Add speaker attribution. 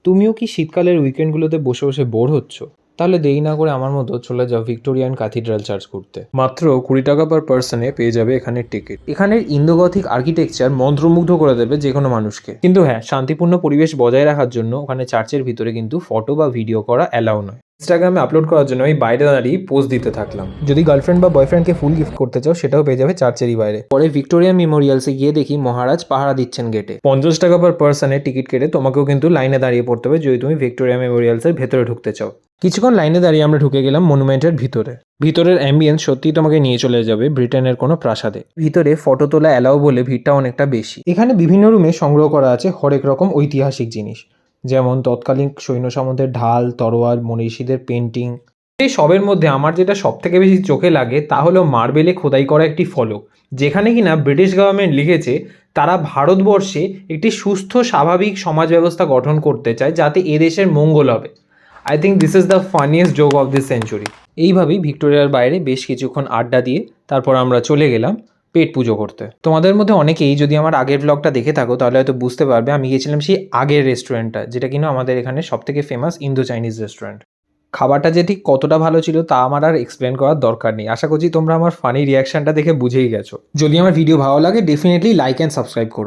Speaker 1: তুমিও কি শীতকালের উইকেন্ডগুলোতে বসে বসে বোর হচ্ছ? তাহলে দেরি না করে আমার মতো চলে যাও ভিক্টোরিয়ান ক্যাথিড্রাল চার্চ ঘুরতে। মাত্র 20 টাকা পার পার্সনে পেয়ে যাবে এখানের টিকিট। এখানের ইন্দোগথিক আর্কিটেকচার মন্ত্রমুগ্ধ করে দেবে যে কোনো মানুষকে। কিন্তু হ্যাঁ, শান্তিপূর্ণ পরিবেশ বজায় রাখার জন্য ওখানে চার্চের ভিতরে কিন্তু ফটো বা ভিডিও করা অ্যালাউ নয়। ইনস্টাগ্রামে আপলোড করার জন্য আমি বাইরে দাঁড়িয়ে পোজ দিতে থাকলাম। যদি গার্লফ্রেন্ড বা বয়ফ্রেন্ডকে ফুল গিফট করতে চাও সেটাও পেয়ে যাবে চার্চেরই বাইরে। পরে ভিক্টোরিয়া মেমোরিয়ালসে গিয়ে দেখি মহারাজ পাহারা দিচ্ছেন গেটে। 50 টাকা পার পার্সনে টিকিট কেটে তোমাকেও কিন্তু লাইনে দাঁড়িয়ে পড়তে হবে যদি তুমি ভিক্টোরিয়া মেমোরিয়ালসের ভেতরে ঢুকতে চাও। কিছুক্ষণ লাইনে দাঁড়িয়ে আমরা ঢুকে গেলাম মনুমেন্টের ভিতরে। ভিতরের অ্যাম্বিয়েন্স সত্যিই তোমাকে নিয়ে চলে যাবে ব্রিটেনের কোনো প্রাসাদে। ভিতরে ফটো তোলা অ্যালাউ বলে ভিড়টা অনেকটা বেশি। এখানে বিভিন্ন রুমে সংগ্রহ করা আছে হরেক রকম ঐতিহাসিক জিনিস, যেমন তৎকালীন সৈন্য সামন্তের ঢাল, তরোয়াল, মনীষীদের পেন্টিং। এই সবের মধ্যে আমার যেটা সব থেকে বেশি চোখে লাগে তা হলো মার্বেলে খোদাই করা একটি ফলক, যেখানে কিনা ব্রিটিশ গভর্নমেন্ট লিখেছে তারা ভারতবর্ষে একটি সুস্থ স্বাভাবিক সমাজ ব্যবস্থা গঠন করতে চায় যাতে এদেশের মঙ্গল হবে। I think this is the funniest joke of this century. এইভাবেই ভিক্টোরিয়ার বাইরে বেশ কিছুক্ষণ আড্ডা দিয়ে তারপর আমরা চলে গেলাম পেট পুজো করতে। তোমাদের মধ্যে অনেকেই যদি আমার আগের ব্লগটা দেখে থাকো তাহলে হয়তো বুঝতে পারবে আমি গিয়েছিলাম সেই আগের রেস্টুরেন্টটা, যেটা কিনা আমাদের এখানে সবথেকে ফেমাস ইন্দো চাইনিজ রেস্টুরেন্ট। খাবারটা যে ঠিক কতটা ভালো ছিল তা আমার আর এক্সপ্লেন করার দরকার নেই। আশা করছি তোমরা আমার ফানি রিয়াকশনটা দেখে বুঝেই গেছো। যদি আমার ভিডিও ভালো লাগে ডেফিনেটলি লাইক অ্যান্ড সাবস্ক্রাইব করো।